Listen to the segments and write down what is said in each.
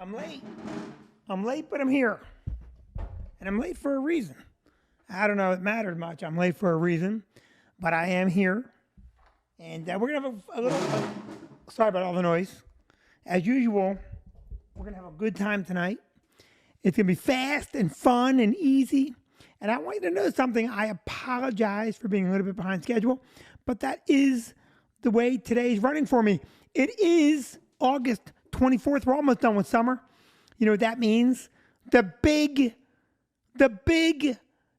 I'm late. I'm late, but I'm here. And I'm late for a reason. I don't know if it matters much. I'm late for a reason, but I am here. And we're going to have a little, sorry about all the noise. As usual, we're going to have a good time tonight. It's going to be fast and fun and easy. And I want you to know something. I apologize for being a little bit behind schedule, but that is the way today's running for me. It is August 24th. We're almost done with summer. You know what that means? The big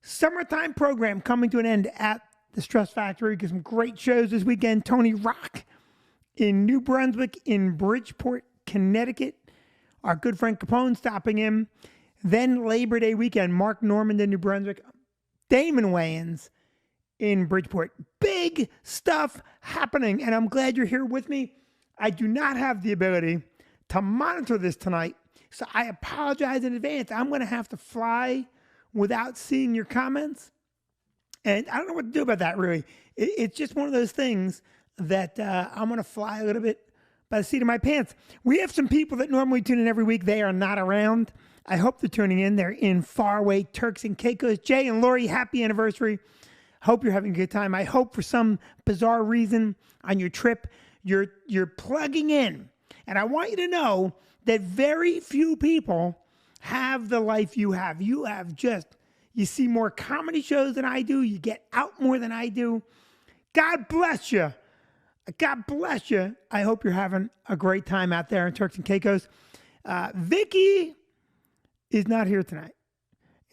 summertime program coming to an end at the Stress Factory. Get some great shows this weekend. Tony Rock in New Brunswick, in Bridgeport, Connecticut. Our good friend Capone stopping in. Then Labor Day weekend, Mark Normand in New Brunswick. Damon Wayans in Bridgeport. Big stuff happening, and I'm glad you're here with me. I do not have the ability to monitor this tonight, so I apologize in advance. I'm going to have to fly without seeing your comments, and I don't know what to do about that, really. It's just one of those things that I'm going to fly a little bit by the seat of my pants. We have some people that normally tune in every week. They are not around. I hope they're tuning in. They're in faraway Turks and Caicos. Jay and Lori, happy anniversary. Hope you're having a good time. I hope for some bizarre reason on your trip, you're plugging in. And I want you to know that very few people have the life you have. You see more comedy shows than I do. You get out more than I do. God bless you. God bless you. I hope you're having a great time out there in Turks and Caicos. Vicky is not here tonight.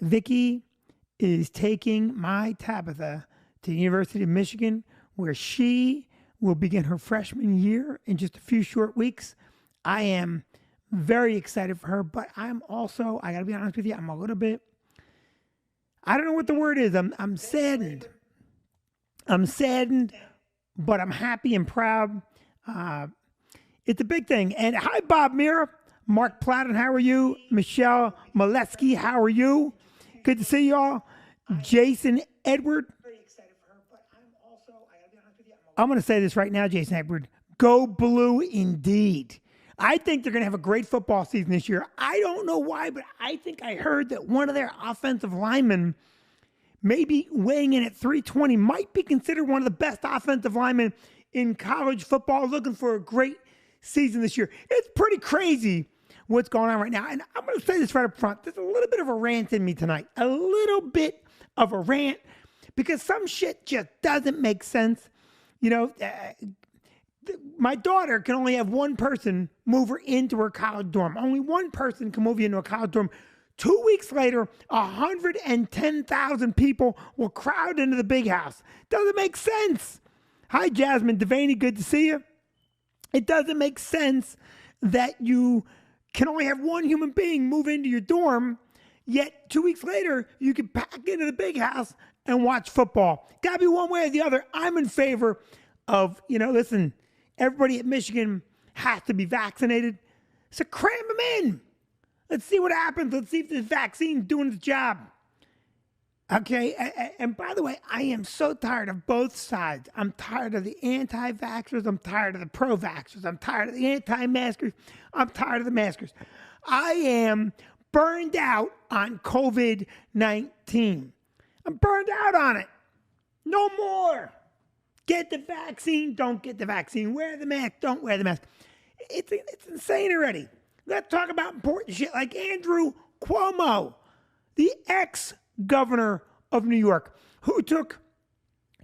Vicky is taking my Tabitha to the University of Michigan, where she will begin her freshman year in just a few short weeks. I am very excited for her, but I'm also, I got to be honest with you, I'm a little bit, I don't know what the word is. I'm saddened. I'm saddened, but I'm happy and proud. It's a big thing. And hi, Bob Mira. Mark Platten, how are you? Michelle Molesky, how are you? Good to see you all. Jason Edward. I'm going to say this right now, Jason Edward. Go blue indeed. I think they're going to have a great football season this year. I don't know why, but I think I heard that one of their offensive linemen, maybe weighing in at 320, might be considered one of the best offensive linemen in college football, looking for a great season this year. It's pretty crazy what's going on right now. And I'm going to say this right up front. There's a little bit of a rant in me tonight. A little bit of a rant because some shit just doesn't make sense. You know, my daughter can only have one person move her into her college dorm. Only one person can move you into a college dorm. 2 weeks later, 110,000 people will crowd into the big house. Doesn't make sense. Hi, Jasmine Devaney. Good to see you. It doesn't make sense that you can only have one human being move into your dorm, yet 2 weeks later, you can pack into the big house and watch football. Got to be one way or the other. I'm in favor of, listen, everybody at Michigan has to be vaccinated. So cram them in. Let's see what happens. Let's see if this vaccine's doing its job. Okay, and by the way, I am so tired of both sides. I'm tired of the anti-vaxxers. I'm tired of the pro-vaxxers. I'm tired of the anti-maskers. I'm tired of the maskers. I am burned out on COVID-19. I'm burned out on it. No more. Get the vaccine, don't get the vaccine. Wear the mask, don't wear the mask. It's insane already. Let's talk about important shit like Andrew Cuomo, the ex-governor of New York, who took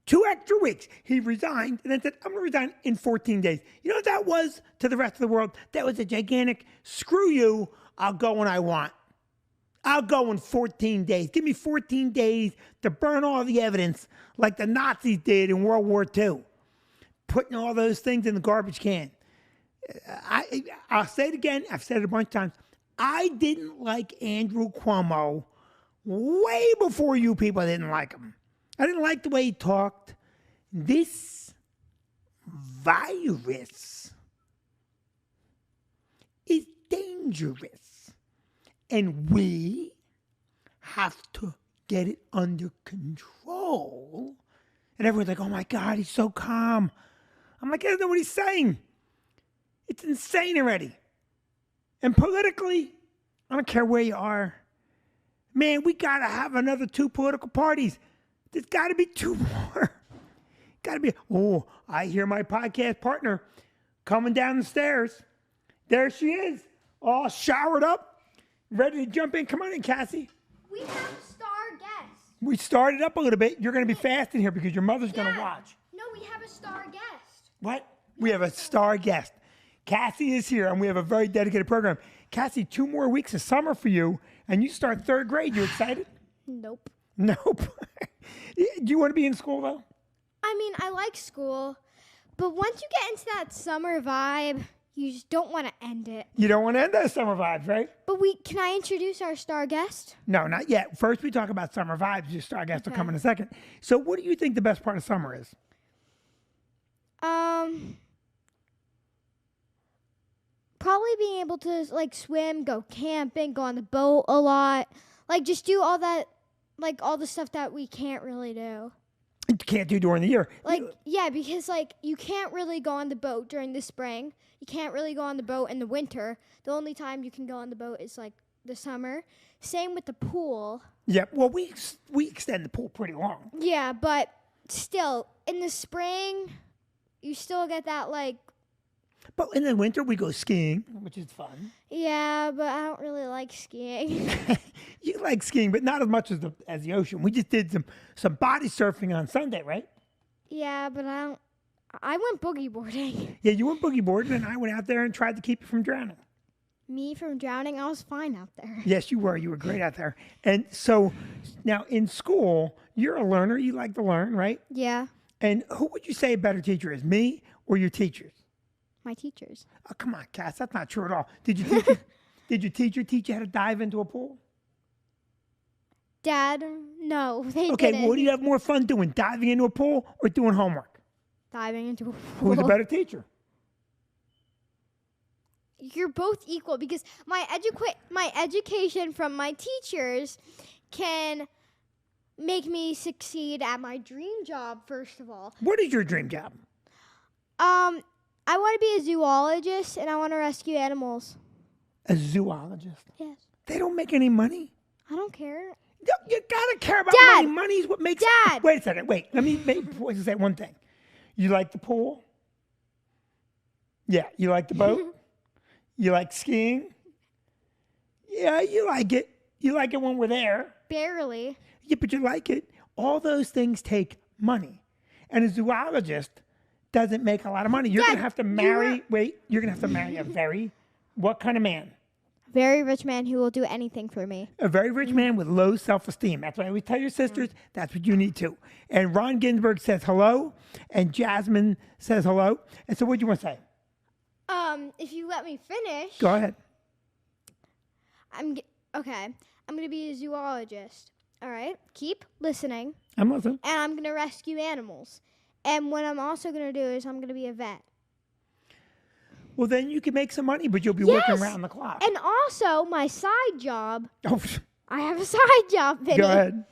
2 extra weeks. He resigned and then said, I'm going to resign in 14 days. You know what that was to the rest of the world? That was a gigantic, screw you, I'll go when I want. I'll go in 14 days. Give me 14 days to burn all the evidence like the Nazis did in World War II. Putting all those things in the garbage can. I'll say it again. I've said it a bunch of times. I didn't like Andrew Cuomo way before you people didn't like him. I didn't like the way he talked. This virus is dangerous. And we have to get it under control. And everyone's like, oh my God, he's so calm. I'm like, I don't know what he's saying. It's insane already. And politically, I don't care where you are. Man, we got to have another 2 political parties. There's got to be 2 more. Got to be. Oh, I hear my podcast partner coming down the stairs. There she is, all showered up, ready to jump in. Come on in, Cassie. We have a star guest. We started up a little bit. You're going to be fast in here because your mother's going to watch. No, we have a star guest. What? We have a star guest. Cassie is here, and we have a very dedicated program. Cassie, 2 more weeks of summer for you, and you start 3rd grade. You excited? Nope. Nope. Do you want to be in school, though? I mean, I like school, but once you get into that summer vibe, you just don't want to end it. You don't want to end those summer vibes, right? But can I introduce our star guest? No, not yet. First, we talk about summer vibes. Your star guest will come in a second. So what do you think the best part of summer is? Probably being able to, like, swim, go camping, go on the boat a lot. Like, just do all that, like, all the stuff that we can't really do. You can't do during the year. Like, yeah, because, like, you can't really go on the boat during the spring. You can't really go on the boat in the winter. The only time you can go on the boat is, like, the summer. Same with the pool. Yeah, well, we extend the pool pretty long. Yeah, but still, in the spring, you still get that, like... But in the winter, we go skiing, which is fun. Yeah, but I don't really like skiing. You like skiing, but not as much as the ocean. We just did some body surfing on Sunday, right? Yeah, but I went boogie boarding. Yeah, you went boogie boarding, and I went out there and tried to keep you from drowning. Me from drowning? I was fine out there. Yes, you were. You were great out there. And so now in school, you're a learner. You like to learn, right? Yeah. And who would you say a better teacher is, me or your teachers? My teachers. Oh, come on, Cass. That's not true at all. Did your teacher teach you how to dive into a pool? Dad, no, they Okay, didn't. what do you have more fun doing, diving into a pool or doing homework? Diving into a pool. Who's a better teacher? You're both equal because my education from my teachers can make me succeed at my dream job, first of all. What is your dream job? I want to be a zoologist and I want to rescue animals. A zoologist? Yes. They don't make any money. I don't care. You gotta care about Dad! money. Money is what makes. Dad! Wait a second. Wait. Let me say one thing. You like the pool? Yeah. You like the boat? You like skiing? Yeah, you like it. You like it when we're there. Barely. Yeah, but you like it. All those things take money, and a zoologist doesn't make a lot of money. You're Dad, gonna have to marry. You're gonna have to marry what kind of man? Very rich man who will do anything for me. A very rich man with low self-esteem. That's why I always tell your sisters, that's what you need too. And Ron Ginsburg says hello, and Jasmine says hello. And so what do you want to say? If you let me finish. Go ahead. I'm going to be a zoologist. All right? Keep listening. I'm listening. And I'm going to rescue animals. And what I'm also going to do is I'm going to be a vet. Well, then you can make some money, but you'll be working around the clock. And also, my side job. Oh, I have a side job, Vinnie. go ahead.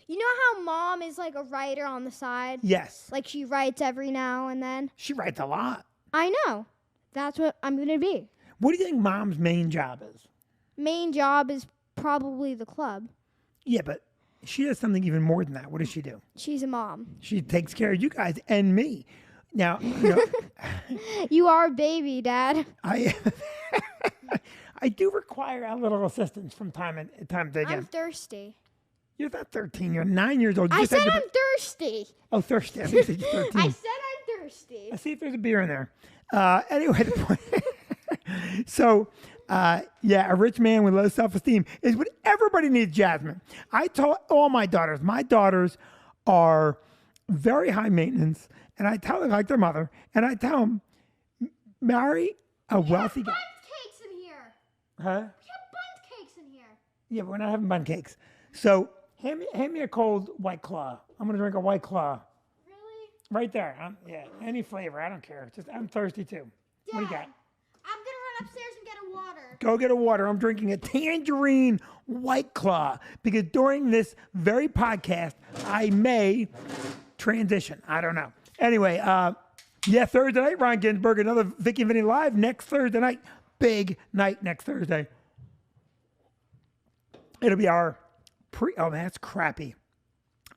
You know how mom is like a writer on the side? Yes. Like she writes every now and then? She writes a lot. I know. That's what I'm going to be. What do you think mom's main job is? Main job is probably the club. Yeah, but she does something even more than that. What does she do? She's a mom. She takes care of you guys and me. Now, You are a baby, Dad. I do require a little assistance from time to time again. I'm thirsty. You're not 13. You're 9 years old. You I just had said your- I'm thirsty. Oh, thirsty. I think you said you're 13. I said I'm thirsty. Let's see if there's a beer in there. Anyway, the point. So, a rich man with low self-esteem is what everybody needs, Jasmine. I told all my daughters are very high maintenance, and I tell them like their mother, and I tell them, marry a wealthy guy. Bundt cakes in here. Huh? We have bundt cakes in here. Yeah, but we're not having bun cakes. So hand me a cold White Claw. I'm gonna drink a White Claw. Really? Right there. Any flavor. I don't care. I'm thirsty too. Dad, What do you got? I'm going to run upstairs and get a water. Go get a water. I'm drinking a tangerine White Claw because during this very podcast, I may transition. I don't know. Anyway, Thursday night, Ron Ginsburg, another Vicky and Vinnie Live next Thursday night. big night next Thursday. It'll be our oh, that's crappy.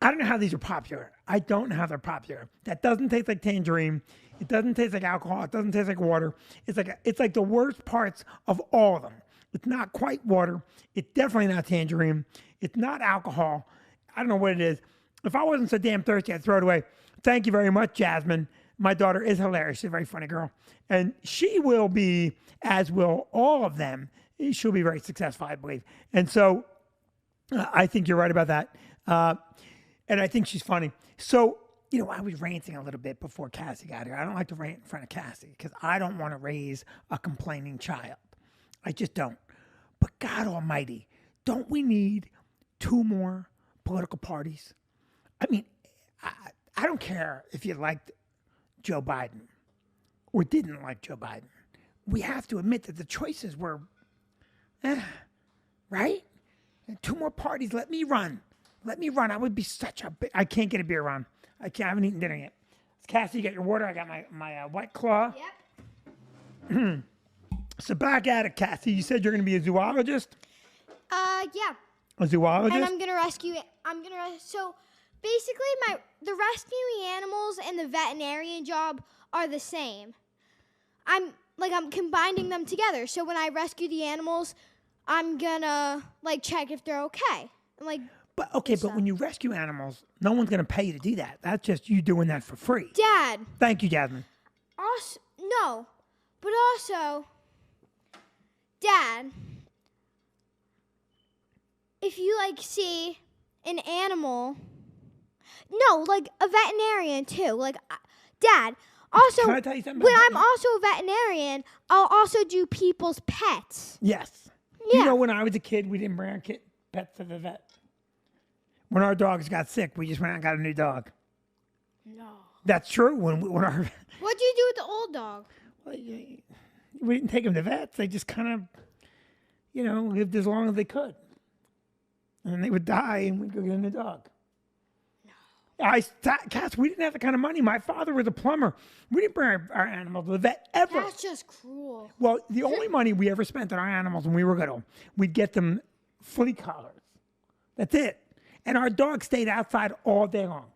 I don't know how these are popular. I don't know how they're popular. That doesn't taste like tangerine. It doesn't taste like alcohol. It doesn't taste like water. It's like the worst parts of all of them. It's not quite water. It's definitely not tangerine. It's not alcohol. I don't know what it is. If I wasn't so damn thirsty, I'd throw it away. Thank you very much, Jasmine. My daughter is hilarious. She's a very funny girl. And she will be, as will all of them, she'll be very successful, I believe. And so I think you're right about that. And I think she's funny. So, I was ranting a little bit before Cassie got here. I don't like to rant in front of Cassie because I don't want to raise a complaining child. I just don't. But God almighty, don't we need 2 more political parties? I mean, I don't care if you liked Joe Biden or didn't like Joe Biden. We have to admit that the choices were, right? And 2 more parties. Let me run. I would be such a I can't get a beer run. I haven't eaten dinner yet. Cassie, you got your water. I got my White Claw. Yep. So back at it, Cassie. You said you're going to be a zoologist? Yeah. A zoologist? And I'm gonna rescue. So basically, the rescuing animals and the veterinarian job are the same. I'm combining them together. So when I rescue the animals, I'm gonna check if they're okay. And But when you rescue animals, no one's going to pay you to do that. That's just you doing that for free. Dad. Thank you, Jasmine. Also, Dad, if you see an animal, a veterinarian too. Dad, also, can I tell you something when about I'm also a veterinarian, I'll also do people's pets. Yes. Yeah. When I was a kid, we didn't bring our pets to the vet. When our dogs got sick, we just went out and got a new dog. No. That's true. When our What'd you do with the old dog? we didn't take them to vets. They just kind of, lived as long as they could. And then they would die, and we'd go get a new dog. No. Cass, we didn't have that kind of money. My father was a plumber. We didn't bring our animals to the vet ever. That's just cruel. Well, the only money we ever spent on our animals when we were little, we'd get them flea collars. That's it. And our dog stayed outside all day long.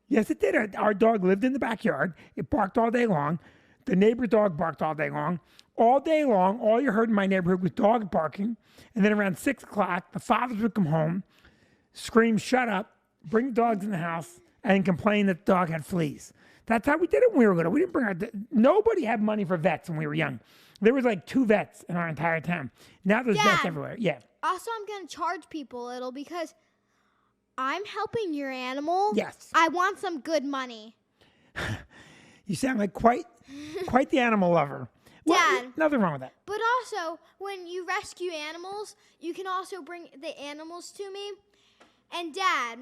Yes, it did. Our dog lived in the backyard. It barked all day long. The neighbor's dog barked all day long. All day long, all you heard in my neighborhood was dogs barking. And then around 6 o'clock, the fathers would come home, scream, "Shut up," bring the dogs in the house, and complain that the dog had fleas. That's how we did it when we were little. We didn't bring nobody had money for vets when we were young. There was 2 vets in our entire town. Now there's vets everywhere. Yeah. Also, I'm going to charge people a little because I'm helping your animal. Yes. I want some good money. You sound like quite the animal lover. Well, Dad. Nothing wrong with that. But also, when you rescue animals, you can also bring the animals to me. And Dad,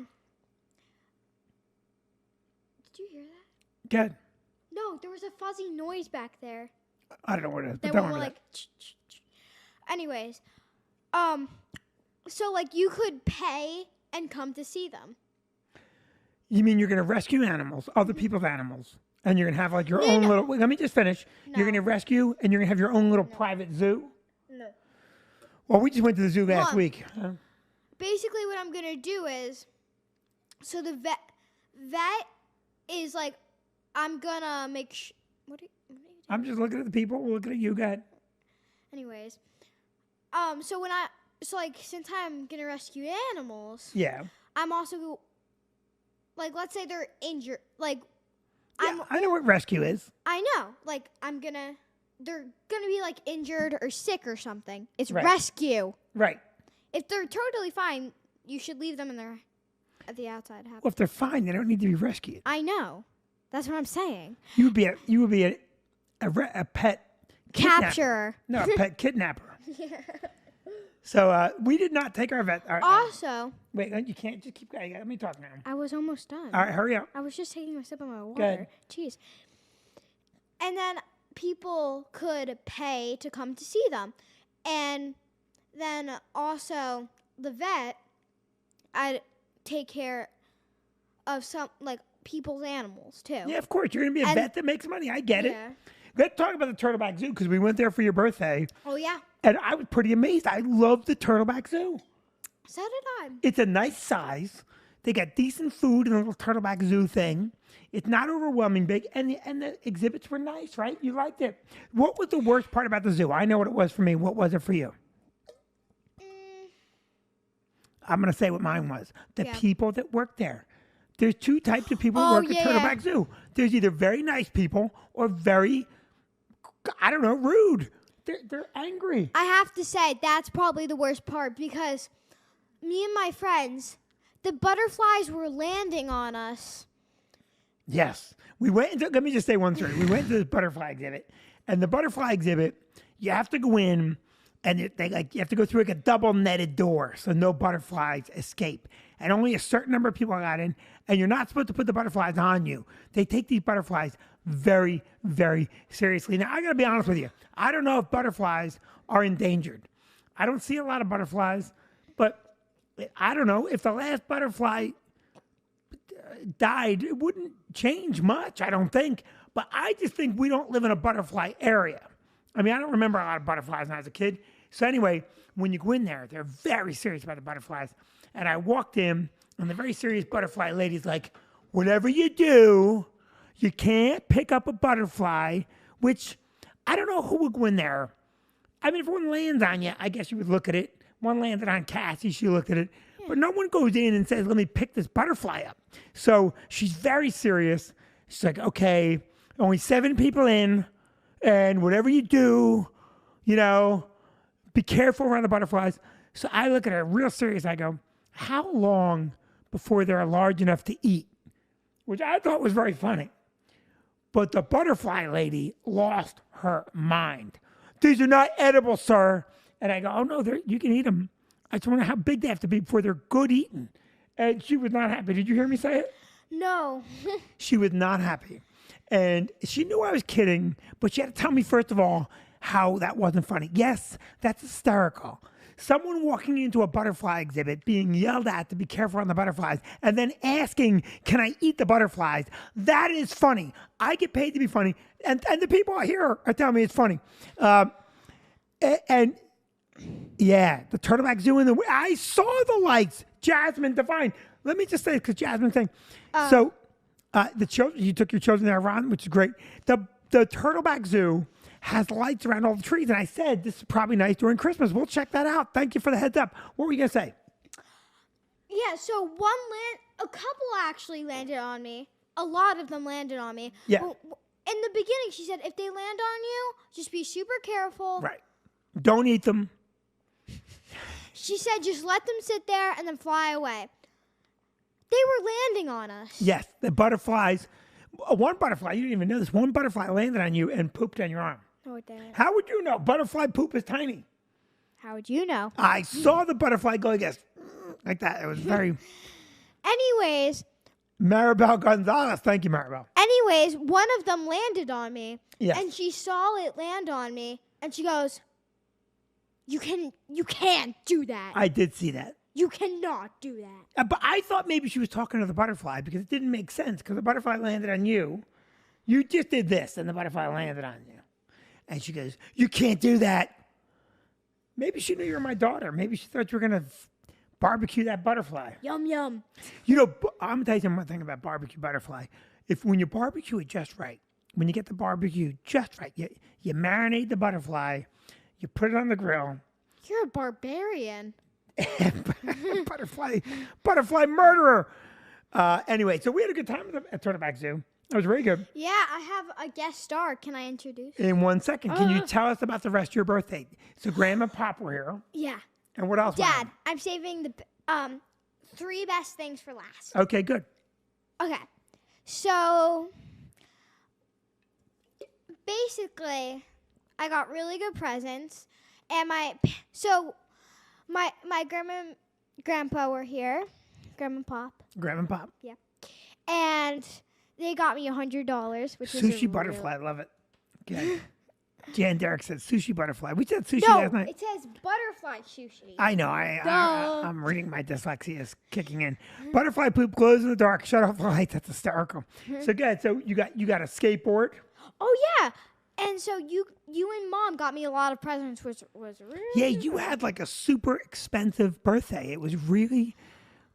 did you hear that? Good. No, there was a fuzzy noise back there. I don't know what it is. That But went don't Anyways, so you could pay and come to see them. You mean you're going to rescue animals, other people's animals, and you're going to have your own little... Wait, let me just finish. No. You're going to rescue, and you're going to have your own little private zoo? No. Well, we just went to the zoo last week. Basically, what I'm going to do is, so the vet is I'm going to make... What are you doing? I'm just looking at the people. We're looking at you, guys. Anyways, since I'm going to rescue animals... Yeah. I'm also... let's say they're injured. I know what rescue is. I know. They're gonna be injured or sick or something. It's Right. rescue. Right. If they're totally fine, you should leave them at the outside. Well, if they're fine, they don't need to be rescued. I know. That's what I'm saying. You would be a pet kidnapper. Capture. No, a pet kidnapper. So we did not take our vet. Also, wait, you can't just keep going. Let me talk now. I was almost done. All right, hurry up. I was just taking a sip of my water. Good. Jeez. And then people could pay to come to see them. And then also the vet, I'd take care of some people's animals too. Yeah, of course. You're going to be a vet that makes money. I get it. Let's talk about the Turtleback Zoo because we went there for your birthday, Oh yeah. and I was pretty amazed. I love the Turtleback Zoo. So did I. It's a nice size. They got decent food in the little Turtleback Zoo thing. It's not overwhelming big, and the exhibits were nice, right? You liked it. What was the worst part about the zoo? I know what it was for me. What was it for you? I'm going to say what mine was. The people that work there. There's two types of people who work at Turtleback Zoo. There's either very nice people or very, I don't know, rude. They're angry. I have to say that's probably the worst part because me and my friends, the butterflies were landing on us. Yes. Let me just say one story. We went to the butterfly exhibit, and the butterfly exhibit, you have to go in, and you have to go through like a double netted door so no butterflies escape. And only a certain number of people got in, and you're not supposed to put the butterflies on you. They take these butterflies very, very seriously. Now, I got to be honest with you. I don't know if butterflies are endangered. I don't see a lot of butterflies, but I don't know. If the last butterfly died, it wouldn't change much, I don't think. But I just think we don't live in a butterfly area. I mean, I don't remember a lot of butterflies when I was a kid. So anyway, when you go in there, they're very serious about the butterflies. And I walked in, and the very serious butterfly lady's like, whatever you do, you can't pick up a butterfly, which I don't know who would go in there. I mean, if one lands on you, I guess you would look at it. One landed on Cassie, she looked at it. But no one goes in and says, let me pick this butterfly up. So she's very serious. She's like, okay, only 7 people in, and whatever you do, be careful around the butterflies. So I look at her real serious. I go, how long before they're large enough to eat? Which I thought was very funny. But the butterfly lady lost her mind. These are not edible, sir. And I go, oh, no, you can eat them. I just wonder how big they have to be before they're good eating. And she was not happy. Did you hear me say it? No. She was not happy. And she knew I was kidding, but she had to tell me, first of all, how that wasn't funny. Yes, that's hysterical. Someone walking into a butterfly exhibit being yelled at to be careful on the butterflies and then asking, can I eat the butterflies? That is funny. I get paid to be funny. And the people here are telling me it's funny. And yeah, the Turtleback Zoo I saw the lights. Jasmine Divine. Let me just say, because Jasmine's saying, the children, you took your children there, Ron, which is great. The Turtleback Zoo has lights around all the trees, and I said this is probably nice during Christmas. We'll check that out. Thank you for the heads up. What were you gonna say? Yeah, so a couple actually landed on me. A lot of them landed on me. Yeah. But in the beginning, she said, if they land on you, just be super careful. Right. Don't eat them. She said, just let them sit there and then fly away. They were landing on us. Yes, the butterflies. One butterfly, you didn't even know this. One butterfly landed on you and pooped on your arm. No, it didn't. How would you know? Butterfly poop is tiny. How would you know? I saw the butterfly go like that. It was very. Anyways. Maribel Gonzalez. Thank you, Maribel. Anyways, one of them landed on me. Yes. And she saw it land on me. And she goes, you can't do that. I did see that. You cannot do that. But I thought maybe she was talking to the butterfly because it didn't make sense because the butterfly landed on you. You just did this and the butterfly landed on you. And she goes, you can't do that. Maybe she knew you were my daughter. Maybe she thought you were going to barbecue that butterfly. Yum, yum. I'm going to tell you one thing about barbecue butterfly. When you barbecue it just right, when you get the barbecue just right, you marinate the butterfly, you put it on the grill. You're a barbarian. butterfly murderer. Anyway, so we had a good time at Turtleback Zoo. It was very good. Yeah, I have a guest star. Can I introduce? In 1 second, can you tell us about the rest of your birthday? So Grandma and Pop were here. Yeah. And what else? Dad, I'm saving the 3 best things for last. Okay, good. Okay, so basically, I got really good presents, and my grandma and grandpa were here, Grandma and Pop. Grandma and Pop. Yeah, and they got me $100, which was sushi butterfly. I love it. Okay. Jan Derek said sushi butterfly. We said sushi last night. It says butterfly sushi. I know. I'm reading. My dyslexia is kicking in. Butterfly poop glows in the dark. Shut off the lights. That's hysterical. So good. So you got a skateboard. Oh yeah, And so you and Mom got me a lot of presents, which was really Yeah, you had like a super expensive birthday. It was really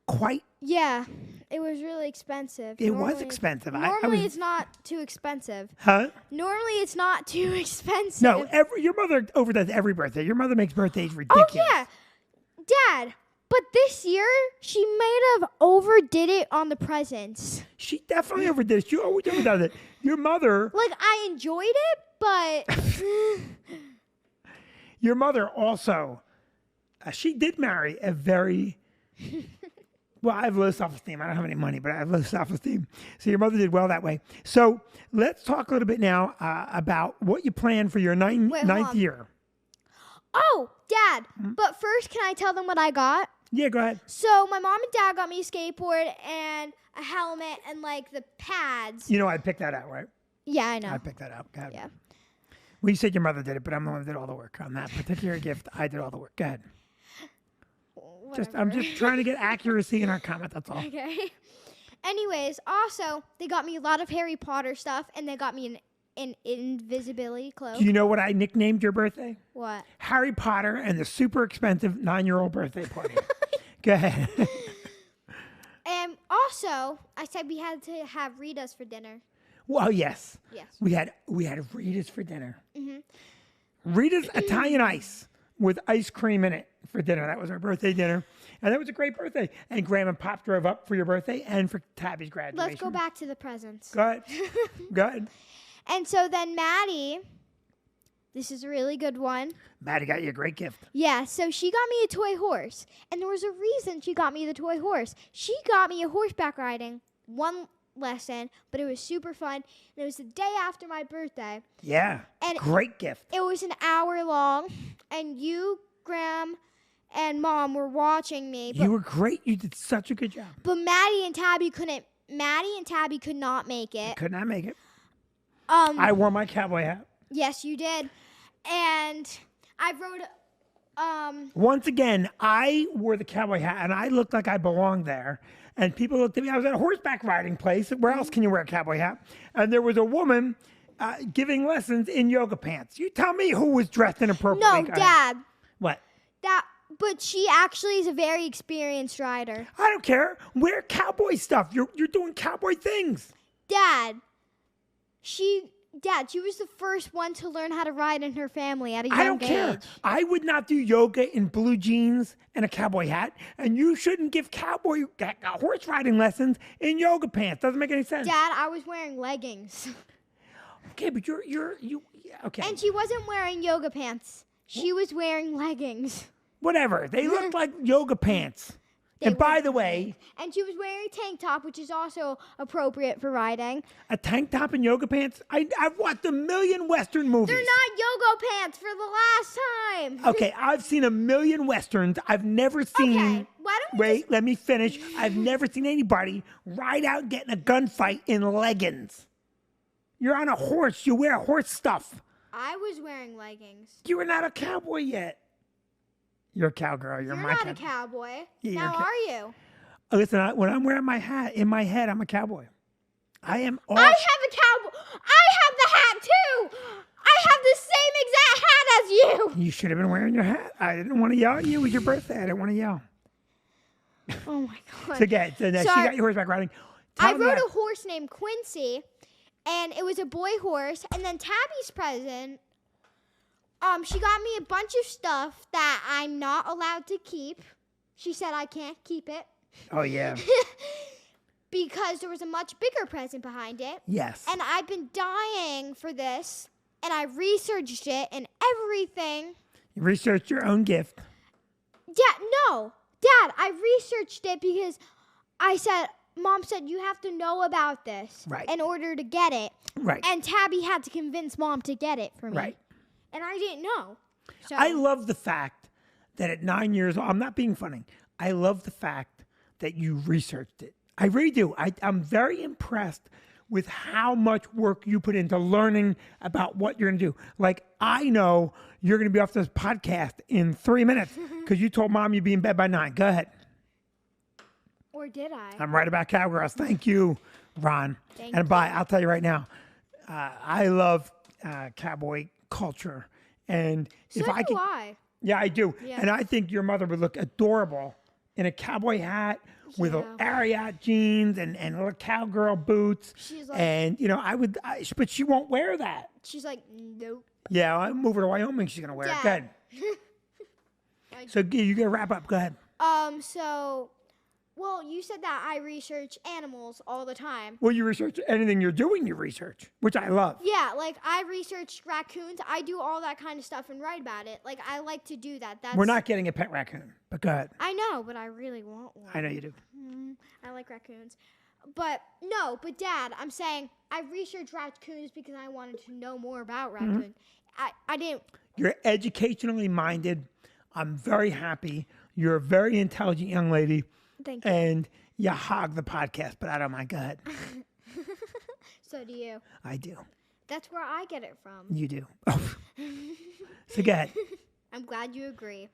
quite. Yeah, it was really expensive. It was expensive. Normally, it's not too expensive. Huh? Normally, it's not too expensive. No, your mother overdoes every birthday. Your mother makes birthdays ridiculous. Oh, yeah. Dad, but this year, she might have overdid it on the presents. She definitely overdid it. She always overdoes it. Your mother... Like, I enjoyed it, but... Your mother also... she did marry a very... Well, I have low self-esteem. I don't have any money, but I have low self-esteem. So your mother did well that way. So let's talk a little bit now about what you plan for your ninth year. Oh, Dad, but first, can I tell them what I got? Yeah, go ahead. So my mom and dad got me a skateboard and a helmet and, like, the pads. You know I picked that out, right? Yeah, I know. I picked that out. Go ahead. Yeah. Well, you said your mother did it, but I'm the one that did all the work on that particular gift. I did all the work. Go ahead. I'm just trying to get accuracy in our comment. That's all. Okay. Anyways, also, they got me a lot of Harry Potter stuff, and they got me an invisibility cloak. Do you know what I nicknamed your birthday? What? Harry Potter and the super expensive 9-year-old birthday party. Go ahead. And also, I said we had to have Rita's for dinner. Well, yes. Yes. We had Rita's for dinner. Mm-hmm. Rita's Italian ice with ice cream in it for dinner. That was our birthday dinner. And that was a great birthday. And Graham and Pop drove up for your birthday and for Tabby's graduation. Let's go back to the presents. Go ahead. Go ahead. And so then Maddie, this is a really good one. Maddie got you a great gift. Yeah, so she got me a toy horse. And there was a reason she got me the toy horse. She got me a horseback riding one lesson, but it was super fun. And it was the day after my birthday. Yeah. And great gift. It was an hour long, and you, Graham, and Mom were watching me. You were great. You did such a good job. But Maddie and Tabby could not make it. Could not make it. I wore my cowboy hat. Yes, you did. And I wrote once again, I wore the cowboy hat and I looked like I belonged there. And people looked at me. I was at a horseback riding place. Where else can you wear a cowboy hat? And there was a woman giving lessons in yoga pants. You tell me who was dressed inappropriately. No, Dad. What? But she actually is a very experienced rider. I don't care. Wear cowboy stuff. You're doing cowboy things. Dad, she was the first one to learn how to ride in her family at a young age. I don't care. I would not do yoga in blue jeans and a cowboy hat, and you shouldn't give horse riding lessons in yoga pants. Doesn't make any sense. Dad, I was wearing leggings. Okay, but you okay. And she wasn't wearing yoga pants. She was wearing leggings. Whatever. They looked like yoga pants. And by the way... And she was wearing a tank top, which is also appropriate for riding. A tank top and yoga pants? I've watched a million Western movies. They're not yoga pants for the last time. Okay, I've seen a million Westerns. I've never seen... Okay, why don't we let me finish. I've never seen anybody ride out and get in a gunfight in leggings. You're on a horse. You wear horse stuff. I was wearing leggings. You were not a cowboy yet. You're a cowgirl. You're my not a cowboy. Yeah, now are you? Listen, when I'm wearing my hat, in my head, I'm a cowboy. I am. I have a cowboy. I have the hat too. I have the same exact hat as you. You should have been wearing your hat. I didn't want to yell at you. It was your birthday. I didn't want to yell. Oh my God. So now she got your horseback riding. I rode a horse named Quincy, and it was a boy horse. And then Tabby's present. She got me a bunch of stuff that I'm not allowed to keep. She said I can't keep it. Oh, yeah. Because there was a much bigger present behind it. Yes. And I've been dying for this, and I researched it and everything. You researched your own gift. Dad, I researched it because Mom said you have to know about this in order to get it. Right. And Tabby had to convince Mom to get it for me. Right. And I didn't know. So I love the fact that at 9 years old, I'm not being funny. I love the fact that you researched it. I really do. I'm very impressed with how much work you put into learning about what you're going to do. Like, I know you're going to be off this podcast in 3 minutes because you told Mom you'd be in bed by 9. Go ahead. Or did I? I'm right about cowgirls. Thank you, Ron. Thank and bye. I'll tell you right now, I love cowboy culture. And So if I do could, I. yeah, I do. Yeah. And I think your mother would look adorable in a cowboy hat with Yeah. Ariat jeans and little cowgirl boots. She's like, And, but she won't wear that. she's like, nope. Yeah, I move her to Wyoming. She's going to wear it. Go Dad. ahead. So you got to wrap up. Go ahead. Well, you said that I research animals all the time. Well, you research anything you're doing, you research, which I love. Yeah, like I research raccoons. I do all that kind of stuff and write about it. Like I like to do that. We're not getting a pet raccoon, but go ahead. I know, but I really want one. I know you do. I like raccoons. But Dad, I'm saying I researched raccoons because I wanted to know more about raccoons. I didn't. You're educationally minded. I'm very happy. You're a very intelligent young lady. Thank you. And you hog the podcast, but I don't mind. Go ahead. So do you. I do. That's where I get it from. You do. Oh. So go ahead. I'm glad you agree.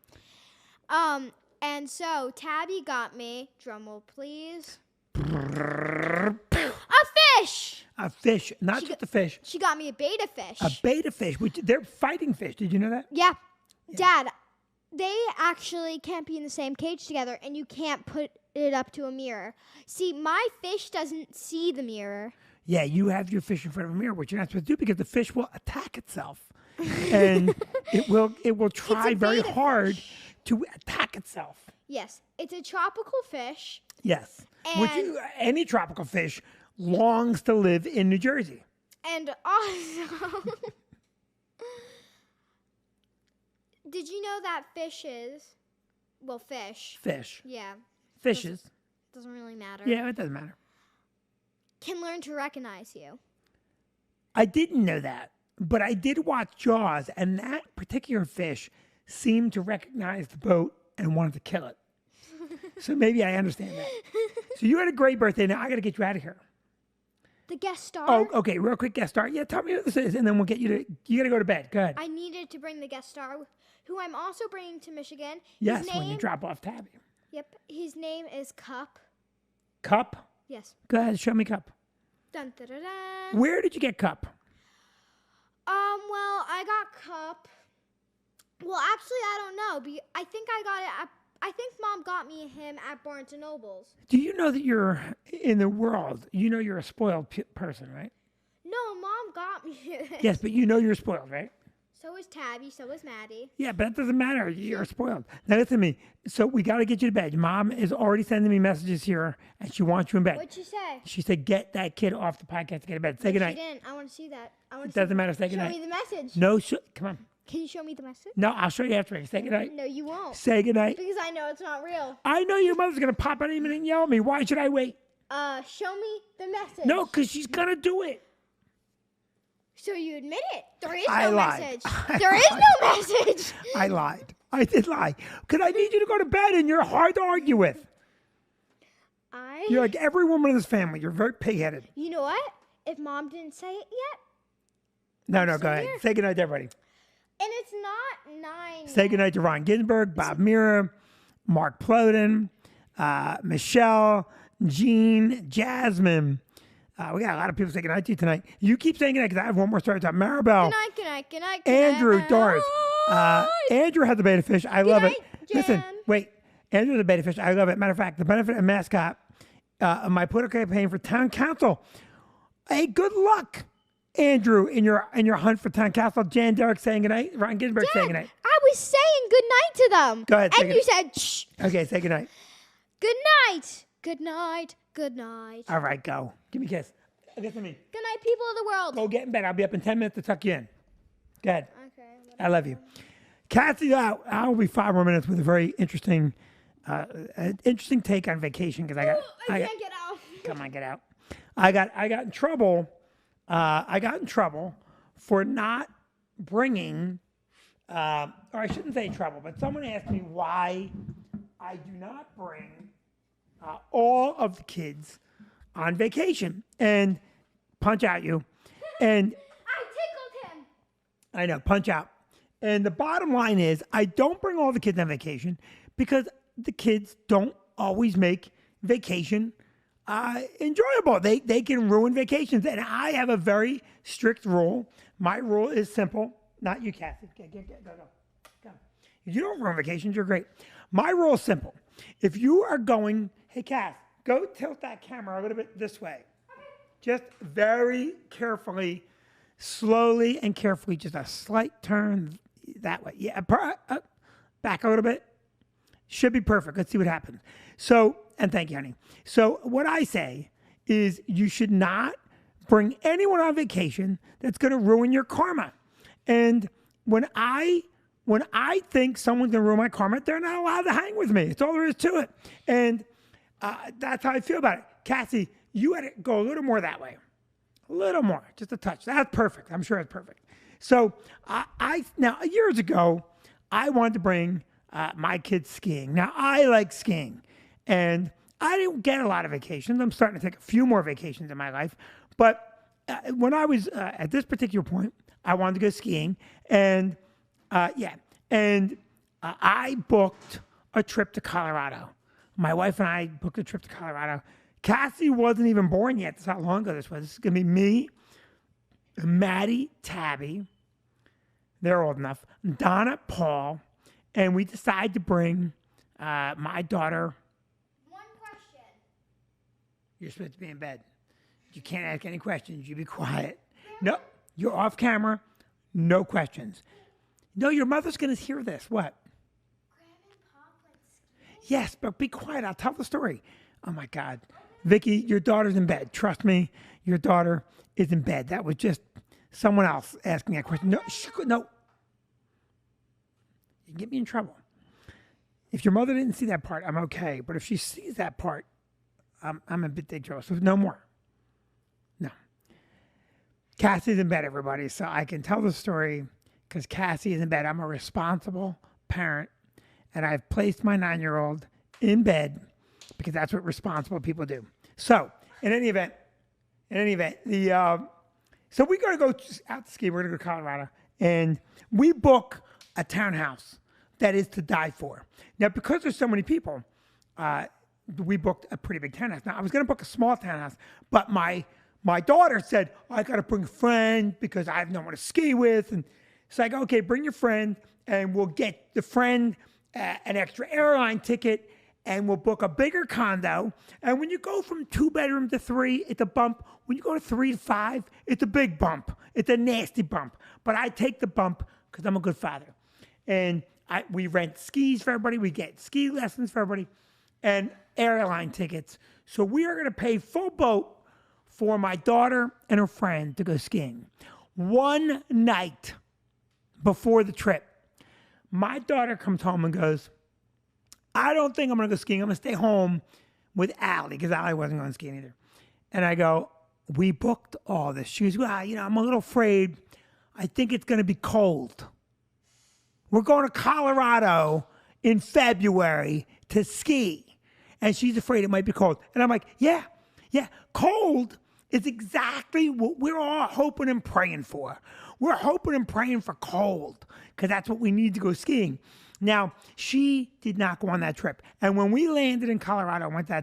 And so Tabby got me, drumroll please, a fish. A fish, not just a fish. She got me a beta fish. A beta fish, which they're fighting fish. Did you know that? Yeah. Dad, they actually can't be in the same cage together, and you can't put it up to a mirror. See, my fish doesn't see the mirror. Yeah, you have your fish in front of a mirror, which you're not supposed to do because the fish will attack itself, and it will try very beta hard fish. to attack itself. Yes, it's a tropical fish. Yes, And- any tropical fish longs to live in New Jersey. And also, did you know that fishes, Fish, yeah, fishes. doesn't really matter, Yeah, it doesn't matter. can learn to recognize you. I didn't know that, but I did watch Jaws, and that particular fish seemed to recognize the boat and wanted to kill it. So maybe I understand that. So you had a great birthday. Now I got to get you out of here. The guest star? Oh, okay. Real quick guest star. Yeah, tell me what this is, and then we'll get you got to go to bed. Go ahead. I needed to bring the guest star, who I'm also bringing to Michigan. Yes, His when you name, drop off Tabby. Yep, his name is Cup. Cup? Yes. Go ahead, show me Cup. Dun, dun, dun, dun. Where did you get Cup? Well, I got Cup. Well, actually, I don't know. I think I got it I think Mom got me him at Barnes & Noble's. Do you know that you're in the world? You know you're a spoiled person, right? No, Mom got me it. Yes, but you know you're spoiled, right? So is Tabby, so is Maddie. Yeah, but that doesn't matter. You're spoiled. Now listen to me. So we got to get you to bed. Your mom is already sending me messages here, and she wants you in bed. What'd she say? She said, "Get that kid off the podcast to get to bed. Say No, goodnight." She didn't. I want to see that. It doesn't matter. Say Show goodnight. me the message. No, come on. Can you show me the message? No, I'll show you after. Say goodnight. No, you won't. Say goodnight. Because I know it's not real. I know your mother's gonna pop out of me and yell at me. Why should I wait? Show me the message. No, because she's gonna do it. So you admit it. There is I no lied. message. I There is no message. I lied. I did lie. Because I need you to go to bed, and you're hard to argue with. You're like every woman in this family. You're very pig-headed. You know what? If Mom didn't say it yet, No, go Sit ahead. here. Say goodnight to everybody. and it's not 9. Say goodnight to Ron Ginsberg, Bob Mira, Mark Ploden, Michelle, Jean, Jasmine. We got a lot of people saying goodnight to you tonight. You keep saying goodnight because I have one more story to tell. Maribel, Good night. Andrew, good Doris. night. Andrew has the beta fish. I love it. night, Listen, Jan. wait. Andrew has the beta fish. I love it. Matter of fact, the benefit of mascot of my political campaign for town council. Hey, good luck, Andrew, in your hunt for town council. Jan Derrick saying goodnight. Ron Ginsberg saying goodnight. I was saying good night to them. Go ahead, say And you said, shh. Okay, say goodnight. Good night. Good night. Good night. All right, go. Give me a kiss. Listen to me. Good night, people of the world. Go get in bed. I'll be up in 10 minutes to tuck you in. Go ahead. Okay. I love you. Kathy, I'll be 5 more minutes with a very interesting take on vacation because I can't get out. Come on, get out. I got in trouble. I got in trouble for not bringing, or I shouldn't say trouble, but someone asked me why I do not bring all of the kids on vacation and punch out you. And I tickled him. I know, punch out. And the bottom line is I don't bring all the kids on vacation because the kids don't always make vacation enjoyable. They can ruin vacations. And I have a very strict rule. My rule is simple. Not you, Kathy. Go. If you don't run vacations, you're great. My rule is simple. If you are going, hey, Kath, go tilt that camera a little bit this way. Just very carefully, slowly and carefully, just a slight turn that way. Yeah, back a little bit. Should be perfect. Let's see what happens. So, and thank you, honey. So what I say is you should not bring anyone on vacation that's going to ruin your karma. And when I think someone's going to ruin my karma, they're not allowed to hang with me. It's all there is to it. And that's how I feel about it. Cassie, you had to go a little more that way. A little more, just a touch. That's perfect. I'm sure it's perfect. So now years ago, I wanted to bring my kids skiing. Now I like skiing, and I didn't get a lot of vacations. I'm starting to take a few more vacations in my life. But when I was at this particular point, I wanted to go skiing, and I booked a trip to Colorado. My wife and I booked a trip to Colorado. Cassie wasn't even born yet. That's how long ago this was. This is going to be me, Maddie, Tabby. They're old enough. Donna, Paul. And we decided to bring my daughter. One question. You're supposed to be in bed. You can't ask any questions. You be quiet. No, you're off camera. No questions. No, your mother's going to hear this. What? Yes, but be quiet. I'll tell the story. Oh, my God. Vicky, your daughter's in bed. Trust me, your daughter is in bed. That was just someone else asking that question. No. You can get me in trouble. If your mother didn't see that part, I'm okay. But if she sees that part, I'm in big trouble. So no more. No. Cassie's in bed, everybody. So I can tell the story because Cassie is in bed. I'm a responsible parent. And I've placed my 9-year-old in bed because that's what responsible people do. So, in any event, so we're going to go out to ski. We're going to go to Colorado. And we book a townhouse that is to die for. Now, because there's so many people, we booked a pretty big townhouse. Now, I was going to book a small townhouse, but my daughter said, I got to bring a friend because I have no one to ski with. And so I go, okay, bring your friend, and we'll get the friend an extra airline ticket, and we'll book a bigger condo. And when you go from 2-bedroom to 3, it's a bump. When you go to 3 to 5, it's a big bump. It's a nasty bump. But I take the bump because I'm a good father. And we rent skis for everybody. We get ski lessons for everybody and airline tickets. So we are going to pay full boat for my daughter and her friend to go skiing. One night before the trip, my daughter comes home and goes, I don't think I'm going to go skiing. I'm going to stay home with Allie because Allie wasn't going skiing either. And I go, we booked all this. She goes, well, I'm a little afraid. I think it's going to be cold. We're going to Colorado in February to ski. And she's afraid it might be cold. And I'm like, yeah, cold is exactly what we're all hoping and praying for. We're hoping and praying for cold because that's what we need to go skiing. Now, she did not go on that trip. And when we landed in Colorado and went to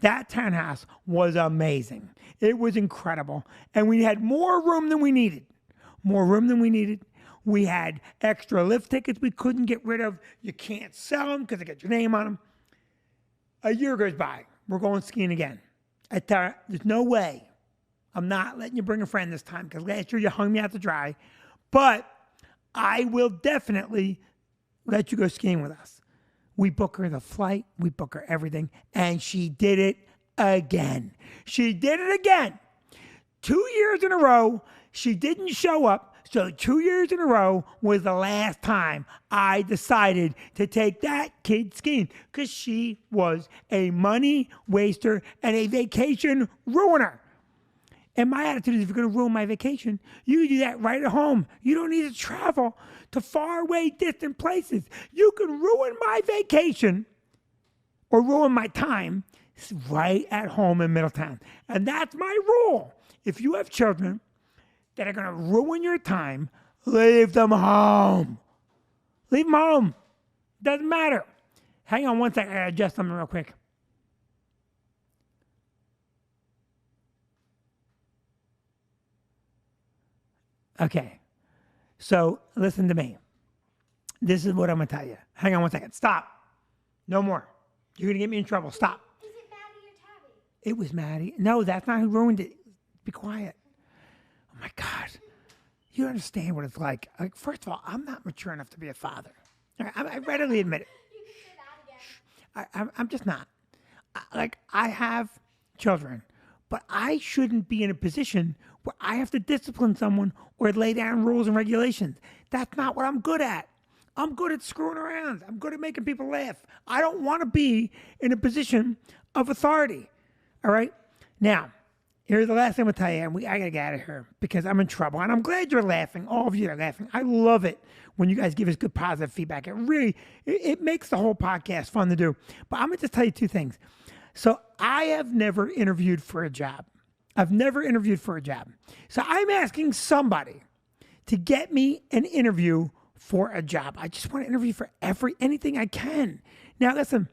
that townhouse was amazing. It was incredible. And we had more room than we needed. We had extra lift tickets we couldn't get rid of. You can't sell them because they got your name on them. A year goes by. We're going skiing again. There's no way. I'm not letting you bring a friend this time because last year you hung me out to dry. But I will definitely let you go skiing with us. We book her the flight. We book her everything. And she did it again. 2 years in a row, she didn't show up. So 2 years in a row was the last time I decided to take that kid skiing because she was a money waster and a vacation ruiner. And my attitude is, if you're going to ruin my vacation, you do that right at home. You don't need to travel to faraway, distant places. You can ruin my vacation or ruin my time right at home in Middletown. And that's my rule. If you have children that are going to ruin your time, leave them home. Leave them home. Doesn't matter. Hang on one second. I got to adjust something real quick. Okay. So listen to me. This is what I'm going to tell you. Hang on one second. Stop. No more. You're going to get me in trouble. Stop. Is it Maddie or Tabby? It was Maddie. No, that's not who ruined it. Be quiet. Oh my God. You don't understand what it's like. Like, first of all, I'm not mature enough to be a father. All right, I readily admit it. You can say that again. I'm just not. I have children, but I shouldn't be in a position where I have to discipline someone or lay down rules and regulations. That's not what I'm good at. I'm good at screwing around. I'm good at making people laugh. I don't want to be in a position of authority. All right? Now, here's the last thing I'm going to tell you, and I got to get out of here because I'm in trouble. And I'm glad you're laughing. All of you are laughing. I love it when you guys give us good positive feedback. It makes the whole podcast fun to do. But I'm going to just tell you two things. So I have never interviewed for a job. I've never interviewed for a job. So I'm asking somebody to get me an interview for a job. I just want to interview for anything I can. Now, listen,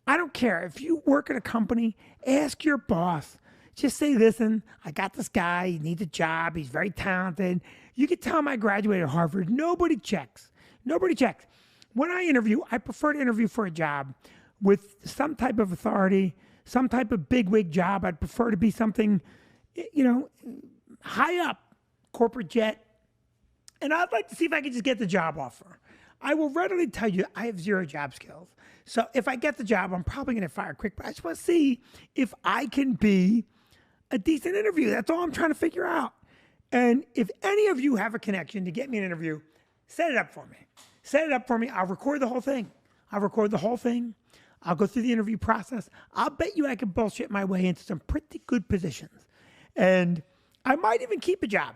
I don't care. If you work at a company, ask your boss. Just say, listen, I got this guy. He needs a job. He's very talented. You can tell him I graduated Harvard. Nobody checks. Nobody checks. When I interview, I prefer to interview for a job with some type of authority, some type of bigwig job. I'd prefer to be something, high up, corporate jet. And I'd like to see if I can just get the job offer. I will readily tell you I have zero job skills. So if I get the job, I'm probably going to fire quick. But I just want to see if I can be a decent interview. That's all I'm trying to figure out. And if any of you have a connection to get me an interview, set it up for me. Set it up for me. I'll record the whole thing. I'll go through the interview process. I'll bet you I can bullshit my way into some pretty good positions. And I might even keep a job.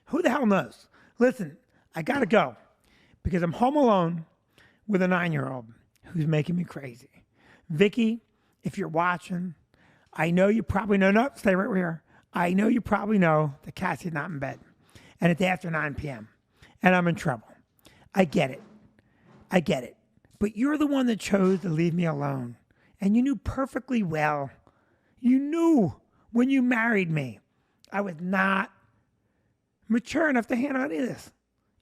Who the hell knows? Listen, I got to go because I'm home alone with a 9-year-old who's making me crazy. Vicky, if you're watching, I know you probably know. No, stay right here. I know you probably know that Cassie's not in bed. And it's after 9 p.m. And I'm in trouble. I get it. But you're the one that chose to leave me alone. And you knew perfectly well. You knew when you married me, I was not mature enough to handle any of this.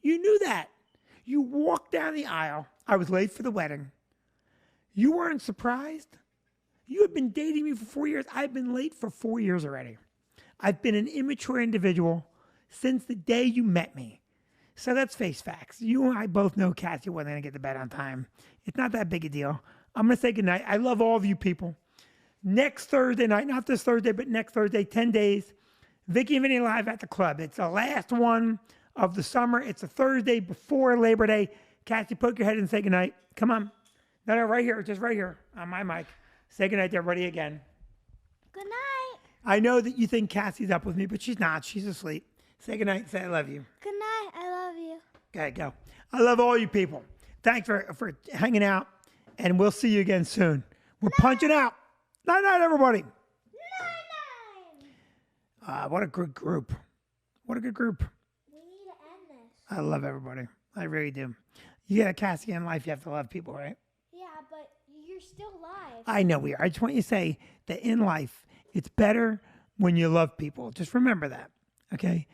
You knew that. You walked down the aisle. I was late for the wedding. You weren't surprised. You had been dating me for 4 years. I've been late for 4 years already. I've been an immature individual since the day you met me. So let's face facts. You and I both know Cassie wasn't going to get to bed on time. It's not that big a deal. I'm going to say goodnight. I love all of you people. Next Thursday night, not this Thursday, but next Thursday, 10 days, Vicky and Vinnie live at the club. It's the last one of the summer. It's a Thursday before Labor Day. Cassie, poke your head and say goodnight. Come on. No, right here. Just right here on my mic. Say goodnight to everybody again. Good night. I know that you think Cassie's up with me, but she's not. She's asleep. Say goodnight. Say I love you. Good night. I love you. Okay, go. I love all you people. Thanks for hanging out, and we'll see you again soon. We're punching out. Night, everybody. Night. What a good group. What a good group. We need to end this. I love everybody. I really do. You got a Cassie in life, you have to love people, right? Yeah, but you're still live. I know we are. I just want you to say that in life, it's better when you love people. Just remember that, okay?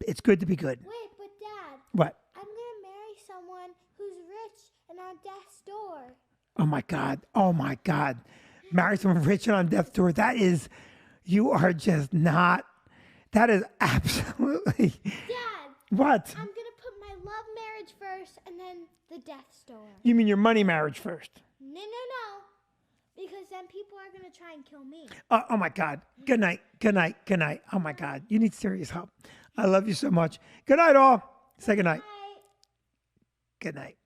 It's good to be good. Wait, but Dad. What? I'm going to marry someone who's rich and on death's door. Oh, my God. Oh, my God. Marry someone rich and on death's door. You are just not, that is absolutely. Dad. What? I'm going to put my love marriage first and then the death's door. You mean your money marriage first? No. Because then people are going to try and kill me. Oh, my God. Good night. Oh, my God. You need serious help. I love you so much. Good night, all. Say good night. Bye. Good night.